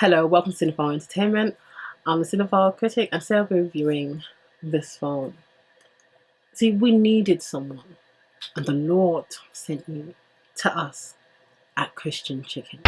Hello, welcome to Cinephile Entertainment. I'm a Cinephile critic and today I'll be reviewing this film. See, we needed someone, and the Lord sent you to us at Christian Chicken.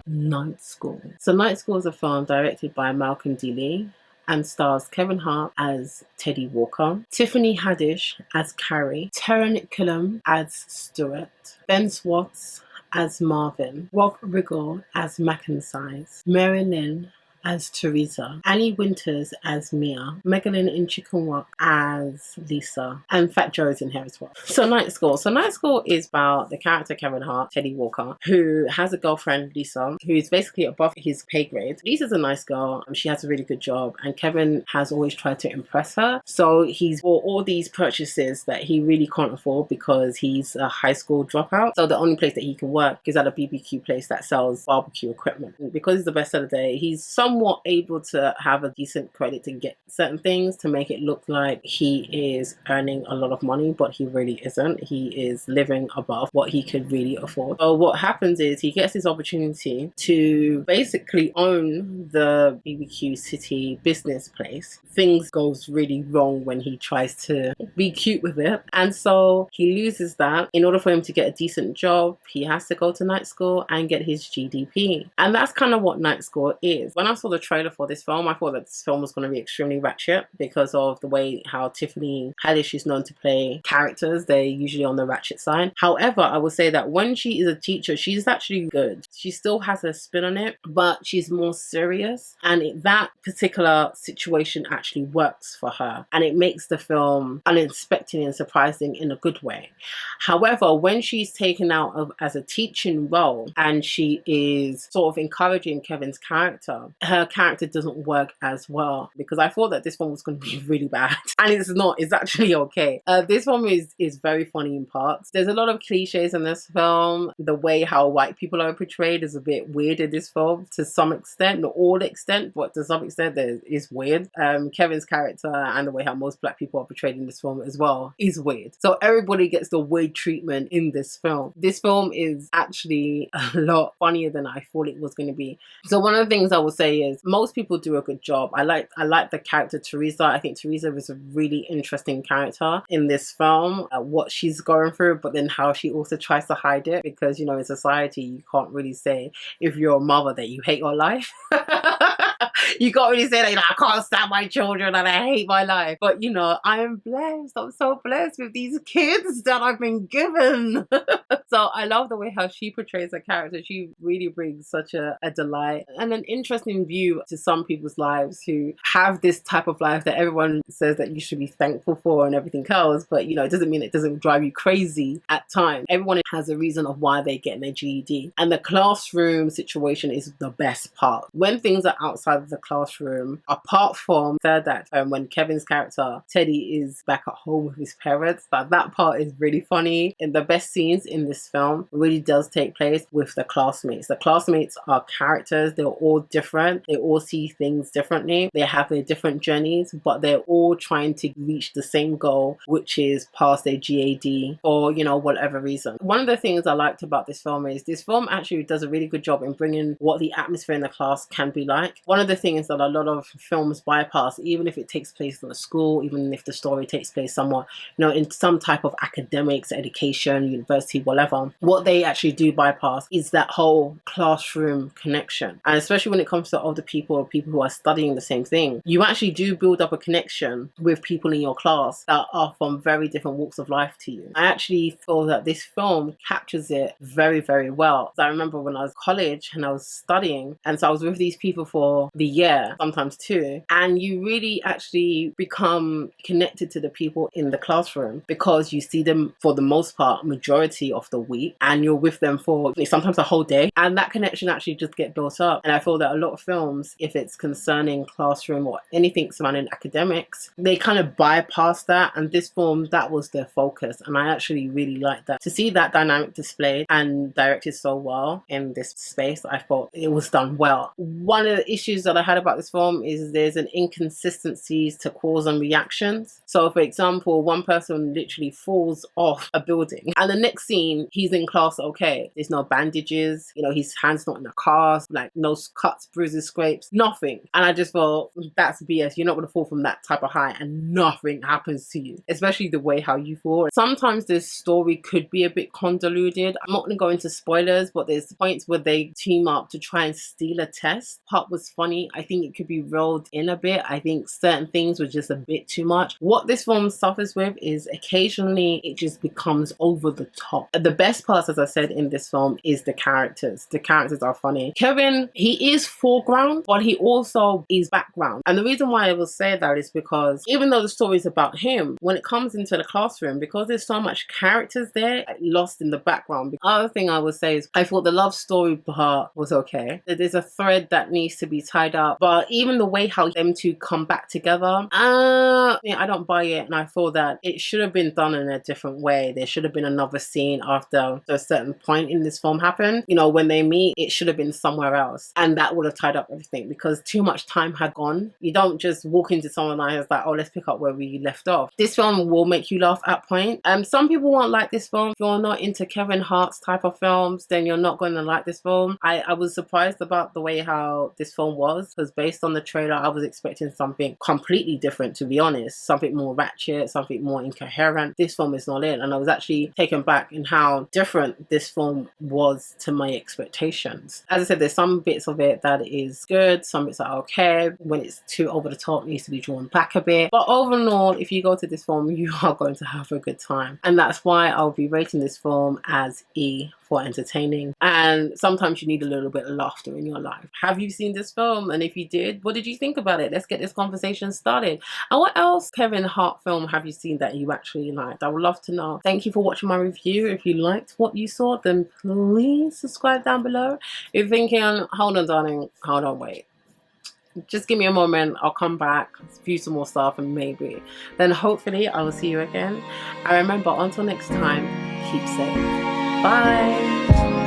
Night School. So Night School is a film directed by Malcolm D. Lee and stars Kevin Hart as Teddy Walker, Tiffany Haddish as Carrie, Taron Killam as Stuart, Ben Swartz as Marvin, Rob Riggle as Mackensize, Mary Lynn as Teresa, Annie Winters as Mia, Megalyn Inchikawak as Lisa, and Fat Joe is in here as well. So Night School. So Night School is about the character Kevin Hart, Teddy Walker, who has a girlfriend, Lisa, who is basically above his pay grade. Lisa's a nice girl, and she has a really good job, and Kevin has always tried to impress her. So he's bought all these purchases that he really can't afford because he's a high school dropout. So the only place that he can work is at a BBQ place that sells barbecue equipment. And because he's the best seller there, he's somewhat able to have a decent credit to get certain things to make it look like he is earning a lot of money, but he really isn't. He is living above what he could really afford. So what happens is he gets this opportunity to basically own the BBQ City business place. Things goes really wrong when he tries to be cute with it, and so he loses that. In order for him to get a decent job, he has to go to night school and get his GDP, and that's kind of what Night School is. When I saw the trailer for this film, I thought that this film was going to be extremely ratchet because of the way how Tiffany Haddish is known to play characters. They're usually on the ratchet side. However, I would say that when she is a teacher, she's actually good. She still has a spin on it, but she's more serious, and that particular situation actually works for her, and it makes the film unexpected and surprising in a good way. However, when she's taken out of as a teaching role and she is sort of encouraging Kevin's character, her character doesn't work as well, because I thought that this one was going to be really bad, and it's not. It's actually okay. This one is very funny in parts. There's a lot of cliches in this film. The way how white people are portrayed is a bit weird in this film to some extent, not all extent, but to some extent it is weird. Kevin's character and the way how most black people are portrayed in this film as well is weird. So everybody gets the weird treatment in this film. This film is actually a lot funnier than I thought it was going to be. So one of the things I will say is most people do a good job. I like the character Teresa. I think Teresa is a really interesting character in this film, what she's going through, but then how she also tries to hide it, because you know, in society you can't really say if you're a mother that you hate your life. You can't really say that, you know, I can't stand my children and I hate my life. But, you know, I am blessed. I'm so blessed with these kids that I've been given. So I love the way how she portrays her character. She really brings such a delight and an interesting view to some people's lives who have this type of life that everyone says that you should be thankful for and everything else. But, you know, it doesn't mean it doesn't drive you crazy at times. Everyone has a reason of why they're getting their GED. And the classroom situation is the best part. When things are outside of the classroom, apart from third act, when Kevin's character Teddy is back at home with his parents, that part is really funny. And the best scenes in this film really does take place with the classmates. The classmates are characters. They're all different. They all see things differently. They have their different journeys, but they're all trying to reach the same goal, which is pass their GAD or, you know, whatever reason. One of the things I liked about this film is this film actually does a really good job in bringing what the atmosphere in the class can be like. One of the things that a lot of films bypass, even if it takes place in a school, even if the story takes place somewhat, you know, in some type of academics, education, university, whatever, what they actually do bypass is that whole classroom connection. And especially when it comes to older people or people who are studying the same thing, you actually do build up a connection with people in your class that are from very different walks of life to you. I actually feel that this film captures it very, very well. So I remember when I was in college and I was studying, and so I was with these people for the year, sometimes two, and you really actually become connected to the people in the classroom because you see them for the most part, majority of the week and you're with them for sometimes a whole day, and that connection actually just get built up. And I feel that a lot of films, if it's concerning classroom or anything surrounding academics, they kind of bypass that, and this film, that was their focus, and I actually really like that. To see that dynamic displayed and directed so well in this space, I thought it was done well. One of the issues that I had about this film is there's an inconsistencies to cause and reactions. So for example, one person literally falls off a building and the next scene he's in class okay. There's no bandages, you know, his hand's not in a cast, like no cuts, bruises, scrapes, nothing. And I just thought, that's BS. You're not going to fall from that type of height and nothing happens to you, especially the way how you fall. Sometimes this story could be a bit convoluted. I'm not going to go into spoilers, but there's points where they team up to try and steal a test. Part was funny. I think it could be rolled in a bit. I think certain things were just a bit too much. What this film suffers with is occasionally it just becomes over the top. The best parts, as I said, in this film is the characters. The characters are funny. Kevin, he is foreground, but he also is background. And the reason why I will say that is because even though the story is about him, when it comes into the classroom, because there's so much characters there, lost in the background. The other thing I would say is I thought the love story part was okay. There's a thread that needs to be tied up, but even the way how them two come back together, I don't buy it, and I thought that it should have been done in a different way. There should have been another scene after a certain point in this film happened. You know, when they meet, it should have been somewhere else, and that would have tied up everything because too much time had gone. You don't just walk into someone and it's like, oh, let's pick up where we left off. This film will make you laugh at point. Some people won't like this film. If you're not into Kevin Hart's type of films, then you're not going to like this film. I was surprised about the way how this film was, because based on the trailer, I was expecting something completely different, to be honest. Something more ratchet, something more incoherent. This film is not it, and I was actually taken back in how different this film was to my expectations. As I said, there's some bits of it that is good, some bits are okay. When it's too over the top, it needs to be drawn back a bit. But overall, if you go to this film, you are going to have a good time. And that's why I'll be rating this film as E for entertaining. And sometimes you need a little bit of laughter in your life. Have you seen this film? And if you did, what did you think about it? Let's get this conversation started. And what else Kevin Hart film have you seen that you actually liked? I would love to know. Thank you for watching my review. If you liked what you saw, then please subscribe down below. If you're thinking, hold on darling, hold on, wait. Just give me a moment, I'll come back, view some more stuff, and maybe then hopefully I will see you again. And remember, until next time, keep safe. Bye.